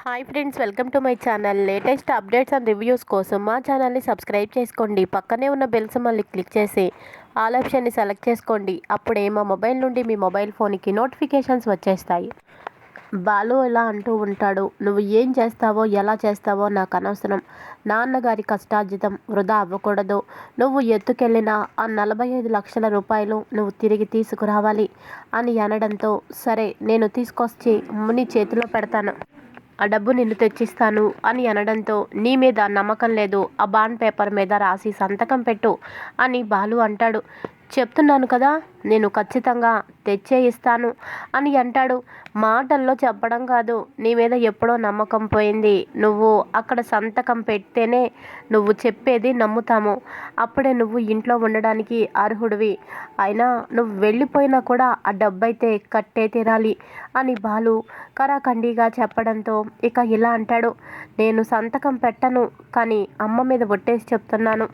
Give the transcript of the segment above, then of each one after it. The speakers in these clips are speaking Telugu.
Hi friends, welcome to my channel. Latest updates and reviews కోసం మా ఛానల్ని సబ్స్క్రైబ్ చేసుకోండి. పక్కనే ఉన్న బెల్ సింబల్ని క్లిక్ చేసి ఆల్ ఆప్షన్ని సెలెక్ట్ చేసుకోండి. అప్పుడే మా మొబైల్ నుండి మీ మొబైల్ ఫోన్కి నోటిఫికేషన్స్ వచ్చేస్తాయి. బాలు ఇలా అంటూ ఉంటాడు, నువ్వు ఏం చేస్తావో ఎలా చేస్తావో నాకు అనవసరం. నాన్నగారి కష్టార్జితం వృధా అవ్వకూడదు. నువ్వు ఎత్తుకెళ్ళిన ఆ 45 లక్షల రూపాయలు నువ్వు తిరిగి తీసుకురావాలి అని అనడంతో, సరే నేను తీసుకొచ్చి నీ చేతిలో పెడతాను, ఆ డబ్బు నిన్ను తెచ్చిస్తాను అని అనడంతో, నీ మీద నమ్మకం లేదు, ఆ బాండ్ పేపర్ మీద రాసి సంతకం పెట్టు అని బాలు అంటాడు. చెప్తున్నాను కదా, నేను ఖచ్చితంగా తెచ్చే ఇస్తాను అని అంటాడు. మాటల్లో చెప్పడం కాదు, నీ మీద ఎప్పుడో నమ్మకం పోయింది. నువ్వు అక్కడ సంతకం పెడితేనే నువ్వు చెప్పేది నమ్ముతాము. అప్పుడే నువ్వు ఇంట్లో ఉండడానికి అర్హుడివి. అయినా నువ్వు వెళ్ళిపోయినా కూడా ఆ డబ్బైతే కట్టే తీరాలి అని బాలు కరాఖండిగా చెప్పడంతో ఇక ఇలా అంటాడు, నేను సంతకం పెట్టను, కానీ అమ్మ మీద ఒట్టేసి చెప్తున్నాను,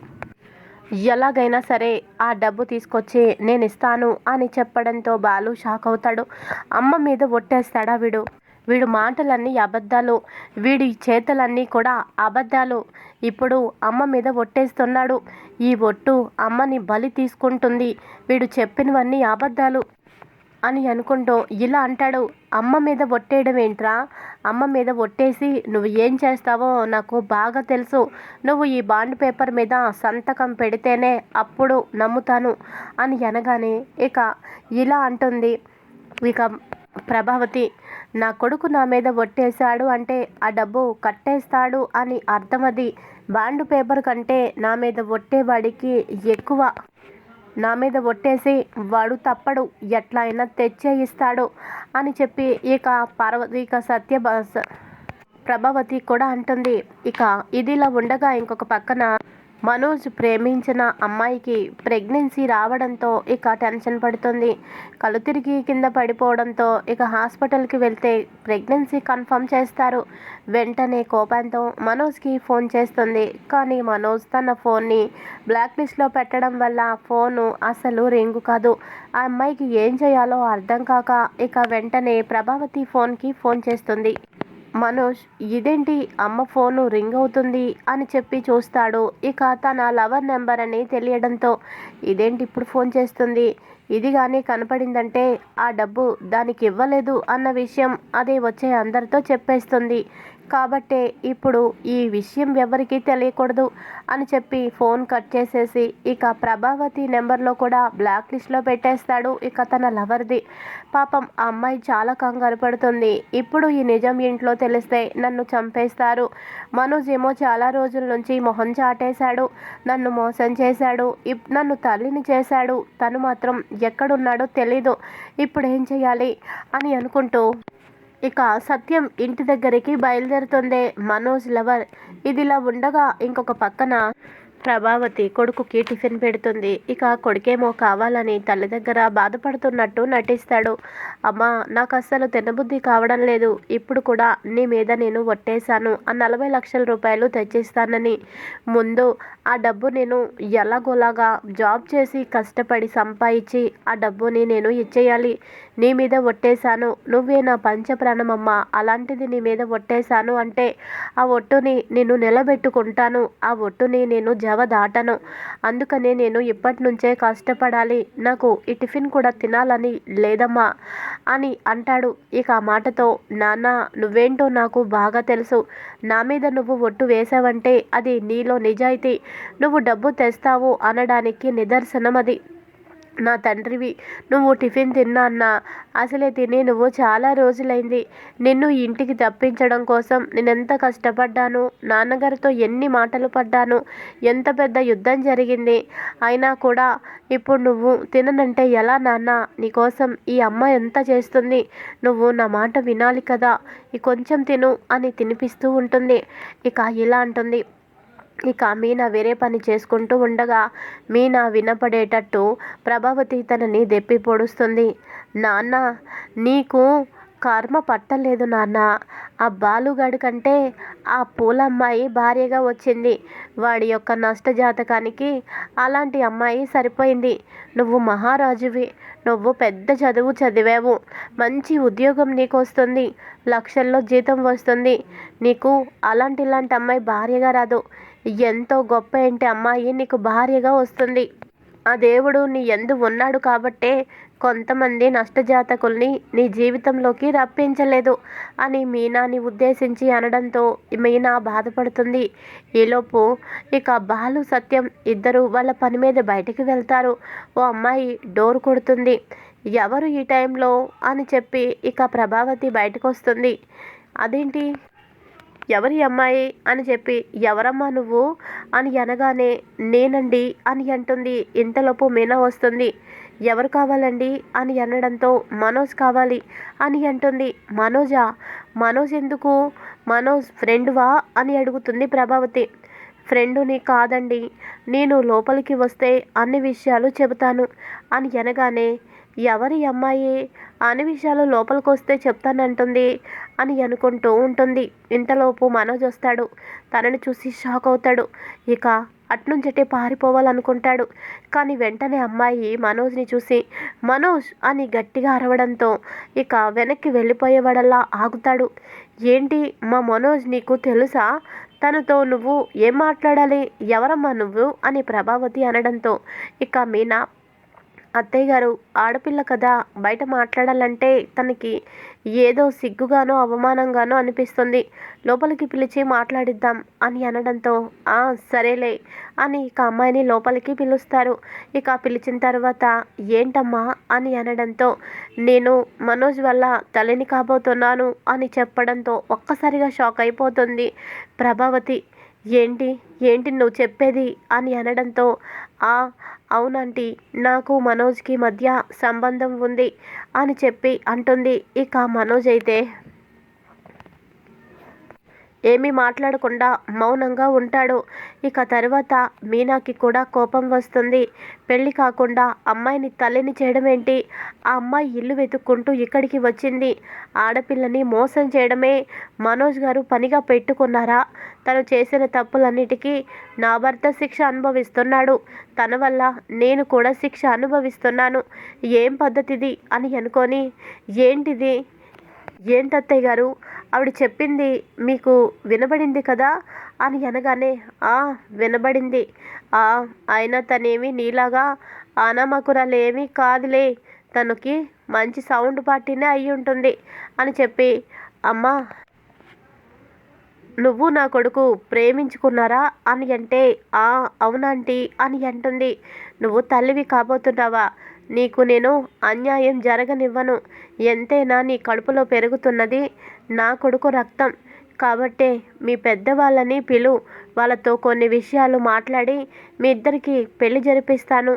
ఎలాగైనా సరే ఆ డబ్బు తీసుకొచ్చి నేను ఇస్తాను అని చెప్పడంతో బాలు షాక్ అవుతాడు. అమ్మ మీద ఒట్టేస్తాడా వీడు? వీడు మాటలన్నీ అబద్ధాలు, వీడి చేతలన్నీ కూడా అబద్ధాలు. ఇప్పుడు అమ్మ మీద ఒట్టేస్తున్నాడు. ఈ ఒట్టు అమ్మని బలి తీసుకుంటుంది. వీడు చెప్పినవన్నీ అబద్ధాలు అని అనుకుంటూ ఇలా అంటాడు, అమ్మ మీద ఒట్టేయడం ఏంట్రా? అమ్మ మీద ఒట్టేసి నువ్వు ఏం చేస్తావో నాకు బాగా తెలుసు. నువ్వు ఈ బాండ్ పేపర్ మీద సంతకం పెడితేనే అప్పుడు నమ్ముతాను అని అనగానే ఇక ఇలా అంటుంది ఇక ప్రభావతి, నా కొడుకు నా మీద ఒట్టేశాడు అంటే ఆ డబ్బు కట్టేస్తాడు అని అర్థమది. బాండ్ పేపర్ కంటే నా మీద ఒట్టేవాడికి ఎక్కువ. నా మీద ఒట్టేసి వాడు తప్పడు, ఎట్లా అయినా తెచ్చే ఇస్తాడు అని చెప్పి ఇక ప్రభావతి కూడా అంటుంది. ఇక ఇదిలా ఉండగా ఇంకొక పక్కన మనోజ్ ప్రేమించిన అమ్మాయికి ప్రెగ్నెన్సీ రావడంతో ఇక టెన్షన్ పడుతుంది. కళ్ళు తిరిగి కింద పడిపోవడంతో ఇక హాస్పిటల్కి వెళ్తే ప్రెగ్నెన్సీ కన్ఫర్మ్ చేస్తారు. వెంటనే కోపంతో మనోజ్కి ఫోన్ చేస్తుంది. కానీ మనోజ్ తన ఫోన్ని బ్లాక్ లిస్ట్లో పెట్టడం వల్ల ఫోను అసలు రింగు కాదు. ఆ అమ్మాయికి ఏం చేయాలో అర్థం కాక ఇక వెంటనే ప్రభావతి ఫోన్కి ఫోన్ చేస్తుంది. మనోజ్, ఇదేంటి అమ్మ ఫోను రింగ్ అవుతుంది అని చెప్పి చూస్తాడు. ఇక తన లవర్ నెంబర్ అని తెలియడంతో, ఇదేంటి ఇప్పుడు ఫోన్ చేస్తుంది, ఇది కానీ కనపడిందంటే ఆ డబ్బు దానికి ఇవ్వలేదు అన్న విషయం అదే వచ్చే అందరితో చెప్పేస్తుంది. కాబట్టే ఇప్పుడు ఈ విషయం ఎవరికీ తెలియకూడదు అని చెప్పి ఫోన్ కట్ చేసేసి ఇక ప్రభావతి నెంబర్లో కూడా బ్లాక్ లిస్ట్లో పెట్టేస్తాడు ఇక తన లవర్ది. పాపం ఆ అమ్మాయి చాలా కంగారు పడుతుంది. ఇప్పుడు ఈ నిజం ఇంట్లో తెలిస్తే నన్ను చంపేస్తారు. మనోజ్ ఏమో చాలా రోజుల నుంచి మొహం చాటేశాడు, నన్ను మోసం చేశాడు, నన్ను తల్లిని చేశాడు, తను మాత్రం ఎక్కడున్నాడో తెలీదు, ఇప్పుడు ఏం చేయాలి అని అనుకుంటూ ఇక సత్యం ఇంటి దగ్గరికి బయలుదేరుతుంది మనోజ్ లవర్. ఇదిలా ఉండగా ఇంకొక పక్కన ప్రభావతి కొడుకుకి టిఫిన్ పెడుతుంది. ఇక కొడుకేమో కావాలని తల్లి దగ్గర బాధపడుతున్నట్టు నటిస్తాడు. అమ్మా, నాకు అస్సలు తినబుద్ధి కావడం లేదు, ఇప్పుడు కూడా నీ మీద నేను ఒట్టేశాను ఆ 40 లక్షల రూపాయలు తెచ్చిస్తానని. ముందు ఆ డబ్బు నేను ఎలాగోలాగా జాబ్ చేసి కష్టపడి సంపాదించి ఆ డబ్బుని నేను ఇచ్చేయాలి. నీ మీద ఒట్టేశాను, నువ్వే నా పంచప్రాణమమ్మా, అలాంటిది నీ మీద ఒట్టేశాను అంటే ఆ ఒట్టుని నేను నిలబెట్టుకుంటాను, ఆ ఒట్టుని నేను దాటను. అందుకనే నేను ఇప్పటి నుంచే కష్టపడాలి, నాకు ఈ టిఫిన్ కూడా తినాలని లేదమ్మా అని అంటాడు. ఇక ఆ మాటతో, నాన్న నువ్వేంటో నాకు బాగా తెలుసు, నా మీద నువ్వు ఒట్టు వేసావంటే అది నీలో నిజాయితీ, నువ్వు డబ్బు తెస్తావు అనడానికి నిదర్శనం అది. నా తండ్రివి, నువ్వు టిఫిన్ తిన్నా అన్నా అసలే తిని నువ్వు చాలా రోజులైంది. నిన్ను ఇంటికి తప్పించడం కోసం నేనెంత కష్టపడ్డాను, నాన్నగారితో ఎన్ని మాటలు పడ్డాను, ఎంత పెద్ద యుద్ధం జరిగింది. అయినా కూడా ఇప్పుడు నువ్వు తిననంటే ఎలా నాన్న? నీకోసం ఈ అమ్మ ఎంత చేస్తుంది, నువ్వు నా మాట వినాలి కదా, ఈ కొంచెం తిను అని తినిపిస్తూ ఉంటుంది. ఇక ఇలా అంటుంది. ఇక మీనా వేరే పని చేసుకుంటూ ఉండగా మీనా వినపడేటట్టు ప్రభావతి తనని దెప్పి పొడుస్తుంది. నాన్న, నీకు కర్మ పట్టలేదు నాన్న. ఆ బాలుగాడి కంటే ఆ పూలమ్మాయి భార్యగా వచ్చింది. వాడి యొక్క నష్టజాతకానికి అలాంటి అమ్మాయి సరిపోయింది. నువ్వు మహారాజువి. నువ్వు పెద్ద చదువు చదివావు. మంచి ఉద్యోగం నీకు వస్తుంది. లక్షల్లో జీతం వస్తుంది. నీకు ఇలాంటి అమ్మాయి భార్యగా రాదు. ఎంతో గొప్ప ఇంటి అమ్మాయి నీకు భార్యగా వస్తుంది. ఆ దేవుడు నీ యందు ఉన్నాడు కాబట్టే కొంతమంది నష్టజాతకుల్ని నీ జీవితంలోకి రప్పించలేదు అని మీనాని ఉద్దేశించి అనడంతో మీనా బాధపడుతుంది. ఈలోపు ఇక బాలు సత్యం ఇద్దరు వాళ్ళ పని మీద బయటికి వెళ్తారు. ఓ అమ్మాయి డోర్ కొడుతుంది. ఎవరు ఈ టైంలో అని చెప్పి ఇక ప్రభావతి బయటకు వస్తుంది. అదేంటి, ఎవరి అమ్మాయి అని చెప్పి, ఎవరమ్మా నువ్వు అని అనగానే నేనండి అని అంటుంది. ఇంతలోపు మీనా వస్తుంది. ఎవరు కావాలండి అని అనడంతో మనోజ్ కావాలి అని అంటుంది. మనోజా? మనోజ్ ఎందుకు? మనోజ్ ఫ్రెండువా అని అడుగుతుంది ప్రభావతి. ఫ్రెండుని కాదండి, నేను లోపలికి వస్తే అన్ని విషయాలు చెబుతాను అని అనగానే ఎవరి అమ్మాయి? అన్ని విషయాలు లోపలికి వస్తే చెప్తానంటుంది అని అనుకుంటూ ఉంటుంది. ఇంతలోపు మనోజ్ వస్తాడు. తనని చూసి షాక్ అవుతాడు. ఇక అట్నుంచటే పారిపోవాలనుకుంటాడు. కానీ వెంటనే అమ్మాయి మనోజ్ని చూసి మనోజ్ అని గట్టిగా అరవడంతో ఇక వెనక్కి వెళ్ళిపోయేవాడల్లా ఆగుతాడు. ఏంటి మా మనోజ్ నీకు తెలుసా? తనతో నువ్వు ఏం మాట్లాడాలి? ఎవరమ్మా నువ్వు అని ప్రభావతి అనడంతో ఇక మీనా, అత్తయ్య గారు ఆడపిల్ల కదా, బయట మాట్లాడాలంటే తనకి ఏదో సిగ్గుగానో అవమానంగానో అనిపిస్తుంది. లోపలికి పిలిచి మాట్లాడిద్దాం అని అనడంతో సరేలే అని ఇక అమ్మాయిని లోపలికి పిలుస్తారు. ఇక పిలిచిన తర్వాత ఏంటమ్మా అని అనడంతో నేను మనోజ్ వల్ల తల్లిని కాబోతున్నాను అని చెప్పడంతో ఒక్కసారిగా షాక్ అయిపోతుంది ప్రభావతి. ఏంటి ఏంటి నువ్వు చెప్పేది అని అనడంతో అవునంటీ, నాకు మనోజ్కి మధ్య సంబంధం ఉంది అని చెప్పి అంటుంది. ఇక మనోజ్ అయితే ఏమీ మాట్లాడకుండా మౌనంగా ఉంటాడు. ఇక తర్వాత మీనాకి కూడా కోపం వస్తుంది. పెళ్ళి కాకుండా అమ్మాయిని తల్లిని చేయడం ఏంటి? ఆ అమ్మాయి ఇల్లు వెతుక్కుంటూ ఇక్కడికి వచ్చింది. ఆడపిల్లని మోసం చేయడమే మనోజ్ గారు పనిగా పెట్టుకున్నారా? తను చేసిన తప్పులన్నిటికీ నా భర్త శిక్ష అనుభవిస్తున్నాడు. తన వల్ల నేను కూడా శిక్ష అనుభవిస్తున్నాను. ఏం పద్ధతిది అని అనుకొని ఏంటిది? ఏంటత్తయ్య గారు ఆవిడ చెప్పింది మీకు వినబడింది కదా అని అనగానే వినబడింది. అయినా తనేమి నీలాగా ఆనామకురాలేమీ కాదులే, తనకి మంచి సౌండ్ పార్టీనే అయి ఉంటుంది అని చెప్పి, అమ్మా నువ్వు నా కొడుకు ప్రేమించుకున్నారా అని అంటే అవునంటీ అని అంటుంది. నువ్వు తల్లివి కాబోతున్నావా? నీకు నేను అన్యాయం జరగనివ్వను. ఎంతైనా నీ కడుపులో పెరుగుతున్నది నా కొడుకు రక్తం కాబట్టే మీ పెద్దవాళ్ళని వాళ్ళతో కొన్ని విషయాలు మాట్లాడి మీ ఇద్దరికి పెళ్లి జరిపిస్తాను.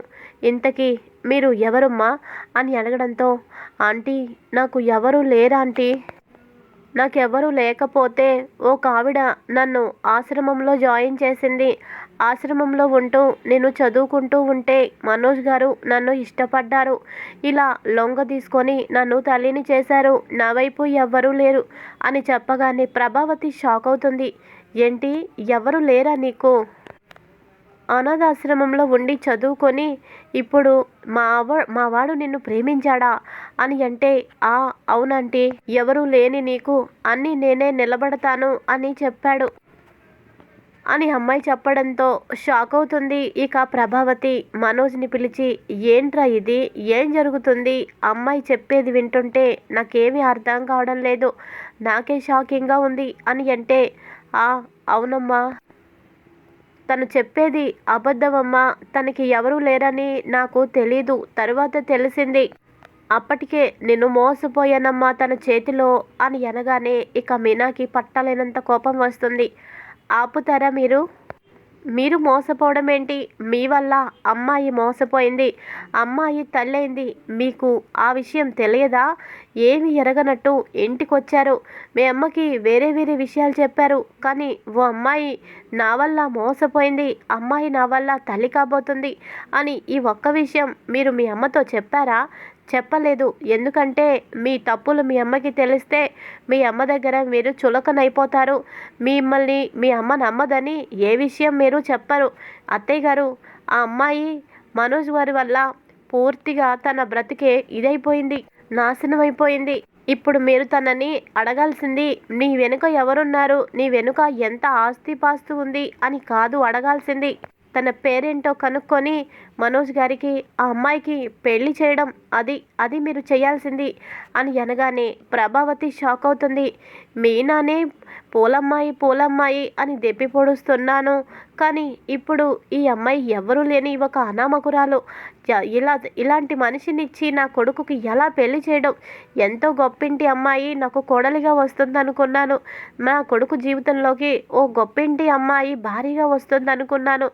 ఇంతకీ మీరు ఎవరమ్మా అని అడగడంతో ఆంటీ నాకు ఎవరు లేరా ఆంటీ, నాకెవరూ లేకపోతే ఒక ఆవిడ నన్ను ఆశ్రమంలో జాయిన్ చేసింది. ఆశ్రమంలో ఉంటూ నేను చదువుకుంటూ ఉంటే మనోజ్ గారు నన్ను ఇష్టపడ్డారు. ఇలా లొంగ తీసుకొని నన్ను తల్లిని చేశారు. నా వైపు ఎవ్వరూ లేరు అని చెప్పగానే ప్రభావతి షాక్ అవుతుంది. ఏంటి, ఎవరు లేరా నీకు? అనాథాశ్రమంలో ఉండి చదువుకొని ఇప్పుడు మావాడు నిన్ను ప్రేమించాడా అని అంటే అవునంటీ, ఎవరూ లేని నీకు అన్నీ నేనే నిలబడతాను అని చెప్పాడు అని అమ్మాయి చెప్పడంతో షాక్ అవుతుంది. ఇక ప్రభావతి మనోజ్ని పిలిచి ఏంట్రా ఇది, ఏం జరుగుతుంది? అమ్మాయి చెప్పేది వింటుంటే నాకేమీ అర్థం కావడం లేదు, నాకే షాకింగ్గా ఉంది అని అంటే అవునమ్మా, తను చెప్పేది అబద్ధమమ్మా, తనకి ఎవరూ లేరని నాకు తెలీదు, తరువాత తెలిసింది. అప్పటికే నేను మోసపోయానమ్మా తన చేతిలో అని అనగానే ఇక మీనాకి పట్టలేనంత కోపం వస్తుంది. ఆపుతారా మీరు మోసపోవడం ఏంటి? మీ వల్ల అమ్మాయి మోసపోయింది, అమ్మాయి తల్లైంది. మీకు ఆ విషయం తెలియదా? ఏమి ఎరగనట్టు ఇంటికొచ్చారు. మీ అమ్మకి వేరే వేరే విషయాలు చెప్పారు. కానీ ఓ అమ్మాయి నా వల్ల మోసపోయింది, అమ్మాయి నా వల్ల తల్లి కాబోతుంది అని ఈ ఒక్క విషయం మీరు మీ అమ్మతో చెప్పారా? చెప్పలేదు. ఎందుకంటే మీ తప్పులు మీ అమ్మకి తెలిస్తే మీ అమ్మ దగ్గర మీరు చులకనైపోతారు. మిమ్మల్ని మీ అమ్మ నమ్మదని ఏ విషయం మీరు చెప్పరు. అత్తయ్య గారు, ఆ అమ్మాయి మనోజ్ వారి వల్ల పూర్తిగా తన బ్రతికే ఇదైపోయింది, నాశనం అయిపోయింది. ఇప్పుడు మీరు తనని అడగాల్సింది నీ వెనుక ఎవరున్నారు, నీ వెనుక ఎంత ఆస్తిపాస్తు ఉంది అని కాదు అడగాల్సింది. తన పేరేంటో కనుక్కొని మనోజ్ గారికి ఆ అమ్మాయికి పెళ్లి చేయడం, అది మీరు చేయాల్సింది అని అనగానే ప్రభావతి షాక్ అవుతుంది. మీనానే పూలమ్మాయి పూలమ్మాయి అని దెప్పి పొడుస్తున్నాను, కానీ ఇప్పుడు ఈ అమ్మాయి ఎవరూ లేని ఒక అనామకురాలు, ఇలాంటి మనిషినిచ్చి నా కొడుకుకి ఎలా పెళ్లి చేయడం, ఎంతో గొప్పింటి అమ్మాయి నాకు కోడలిగా వస్తుందనుకున్నాను. నా కొడుకు జీవితంలోకి ఓ గొప్పింటి అమ్మాయి భారీగా వస్తుందనుకున్నాను.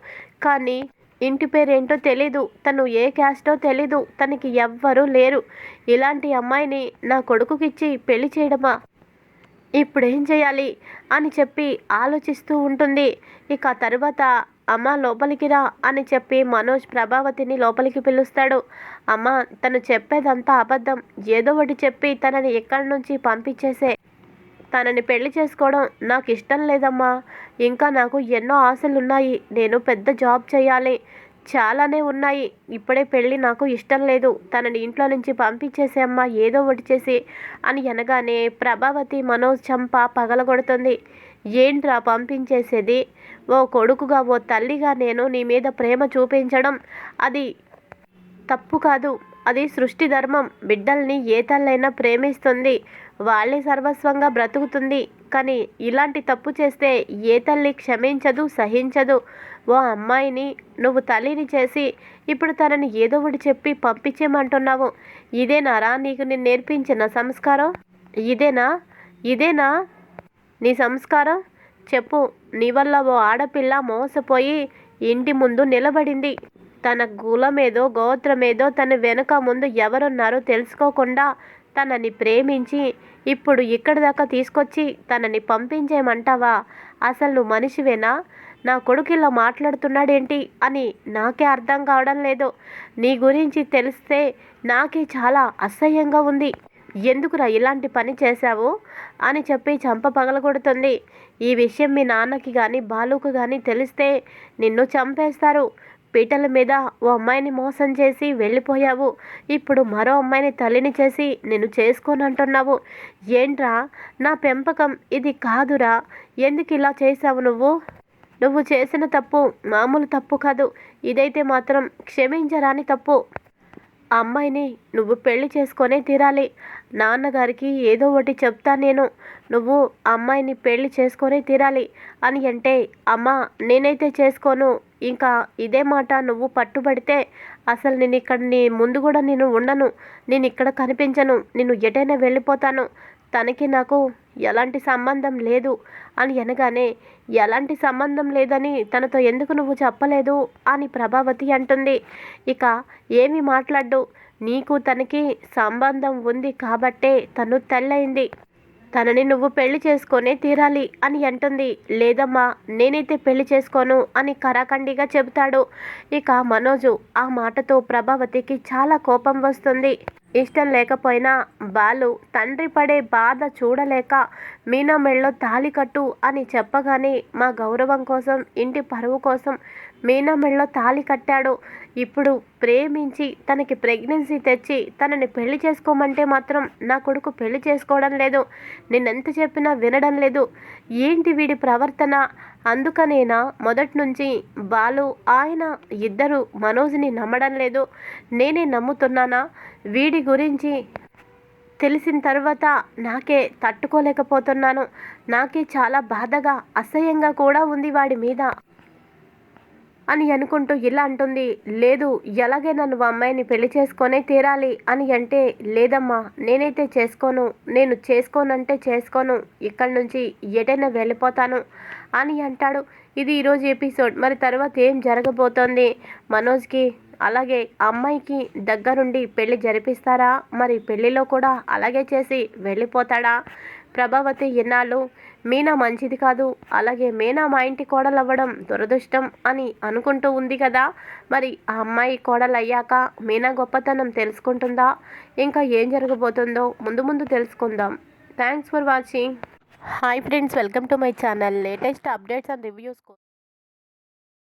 కానీ ఇంటి పేరేంటో తెలీదు, తను ఏ క్యాస్టో తెలీదు, తనకి ఎవ్వరూ లేరు. ఇలాంటి అమ్మాయిని నా కొడుకుకిచ్చి పెళ్లి చేయడమా? ఇప్పుడేం చేయాలి అని చెప్పి ఆలోచిస్తూ ఉంటుంది. ఇక తరువాత అమ్మ లోపలికి రా అని చెప్పి మనోజ్ ప్రభావతిని లోపలికి పిలుస్తాడు. అమ్మ, తను చెప్పేదంతా అబద్ధం, ఏదో ఒకటి చెప్పి తనని ఎక్కడి నుంచి పంపించేసే. తనని పెళ్లి చేసుకోవడం నాకు ఇష్టం లేదమ్మా. ఇంకా నాకు ఎన్నో ఆశలున్నాయి. నేను పెద్ద జాబ్ చేయాలి, చాలానే ఉన్నాయి. ఇప్పుడే పెళ్ళి నాకు ఇష్టం లేదు. తనని ఇంట్లో నుంచి పంపించేసే అమ్మా, ఏదో ఒకటి చేసి అని అనగానే ప్రభావతి మనోజ్ చంప పగలగొడుతుంది. ఏంట్రా పంపించేసేది? ఓ కొడుకుగా ఓ తల్లిగా నేను నీ మీద ప్రేమ చూపించడం అది తప్పు కాదు, అది సృష్టి ధర్మం. బిడ్డల్ని ఏ తల్లైనా ప్రేమిస్తుంది, వాళ్ళే సర్వస్వంగా బ్రతుకుతుంది. కానీ ఇలాంటి తప్పు చేస్తే ఏ తల్లి క్షమించదు, సహించదు. ఓ అమ్మాయిని నువ్వు తల్లిని చేసి ఇప్పుడు తనని ఏదో ఒకటి చెప్పి పంపించేమంటున్నావు. ఇదేనారా నీకు నేను నేర్పించిన సంస్కారం? ఇదేనా నీ సంస్కారం? చెప్పు. నీ వల్ల ఓ ఆడపిల్ల మోసపోయి ఇంటి ముందు నిలబడింది. తన కులమేదో గోత్రమేదో తన వెనుక ముందు ఎవరున్నారో తెలుసుకోకుండా తనని ప్రేమించి ఇప్పుడు ఇక్కడి దాకా తీసుకొచ్చి తనని పంపించేయమంటావా? అసలు నువ్వు మనిషివేనా? నా కొడుకు ఇలా మాట్లాడుతున్నాడేంటి అని నాకే అర్థం కావడం లేదు. నీ గురించి తెలిస్తే నాకే చాలా అసహ్యంగా ఉంది. ఎందుకురా ఇలాంటి పని చేశావు అని చెప్పి చంప పగలగొడుతుంది. ఈ విషయం మీ నాన్నకి కానీ బాలుకు కానీ తెలిస్తే నిన్ను చంపేస్తారు. పీటల మీద ఓ అమ్మాయిని మోసం చేసి వెళ్ళిపోయావు, ఇప్పుడు మరో అమ్మాయిని తల్లిని చేసి నిన్ను చేసుకోనంటున్నావు. ఏంట్రా నా పెంపకం ఇది కాదురా? ఎందుకు ఇలా చేశావు నువ్వు చేసిన తప్పు మామూలు తప్పు కాదు, ఇదైతే మాత్రం క్షమించరాని తప్పు. ఆ అమ్మాయిని నువ్వు పెళ్లి చేసుకొనే తీరాలి. నాన్నగారికి ఏదో ఒకటి చెప్తా నేను, నువ్వు ఆ అమ్మాయిని పెళ్లి చేసుకొనే తీరాలి అని అంటే, అమ్మ నేనైతే చేసుకోను, ఇంకా ఇదే మాట నువ్వు పట్టుబడితే అసలు నేను ఇక్కడ నీ ముందు కూడా నేను ఉండను, నేను ఇక్కడ కనిపించను, నేను ఎటైనా వెళ్ళిపోతాను, తనకి నాకు ఎలాంటి సంబంధం లేదు అని అనగానే, ఎలాంటి సంబంధం లేదని తనతో ఎందుకు నువ్వు చెప్పలేదు అని ప్రభావతి అంటుంది. ఇక ఏమి మాట్లాడ్డు, నీకు తనకి సంబంధం ఉంది కాబట్టే తను తల్లయింది, తనని నువ్వు పెళ్లి చేసుకొనే తీరాలి అని అంటుంది. లేదమ్మా నేనైతే పెళ్లి చేసుకోను అని కరాఖండిగా చెబుతాడు. ఇక మనోజు ఆ మాటతో ప్రభావతికి చాలా కోపం వస్తుంది. ఇష్టం లేకపోయినా బాలు తండ్రి పడే బాధ చూడలేక మీనా మెళ్ళో తాళి కట్టు అని చెప్పగానే మా గౌరవం కోసం, ఇంటి పరువు కోసం మీనా మెళ్ళో తాళి కట్టాడు. ఇప్పుడు ప్రేమించి తనకి ప్రెగ్నెన్సీ తెచ్చి తనని పెళ్లి చేసుకోమంటే మాత్రం నా కొడుకు పెళ్లి చేసుకోవడం లేదు, నేనెంత చెప్పినా వినడం లేదు. ఏంటి వీడి ప్రవర్తన? అందుకనేనా మొదటి నుంచి బాలు ఆయన ఇద్దరు మనోజ్ని నమ్మడం లేదు, నేనే నమ్ముతున్నానా? వీడి గురించి తెలిసిన తర్వాత నాకే తట్టుకోలేకపోతున్నాను. నాకే చాలా బాధగా అసహ్యంగా కూడా ఉంది వాడి మీద అని అనుకుంటూ ఇలా అంటుంది. లేదు, ఎలాగైనా నువ్వు అమ్మాయిని పెళ్లి చేసుకొనే తీరాలి అని అంటే, లేదమ్మా నేనైతే చేసుకోను, నేను చేసుకోనంటే చేసుకోను, ఇక్కడి నుంచి ఎటైనా వెళ్ళిపోతాను అని అంటాడు. ఇది ఈరోజు ఎపిసోడ్. మరి తర్వాత ఏం జరగబోతోంది? మనోజ్కి అలాగే అమ్మాయికి దగ్గరుండి పెళ్లి జరిపిస్తారా? మరి పెళ్లిలో కూడా అలాగే చేసి వెళ్ళిపోతాడా? ప్రభావతి ఎన్నాళ్ళు మీనా మంచిది కాదు, అలాగే మీనా మా ఇంటి కోడలు అవ్వడం దురదృష్టం అని అనుకుంటూ ఉంది కదా. మరి ఆ అమ్మాయి కోడలు అయ్యాక మీనా గొప్పతనం తెలుసుకుంటుందా? ఇంకా ఏం జరగబోతుందో ముందు ముందు తెలుసుకుందాం. Thanks for watching. Hi friends, welcome to my channel. Latest updates and reviews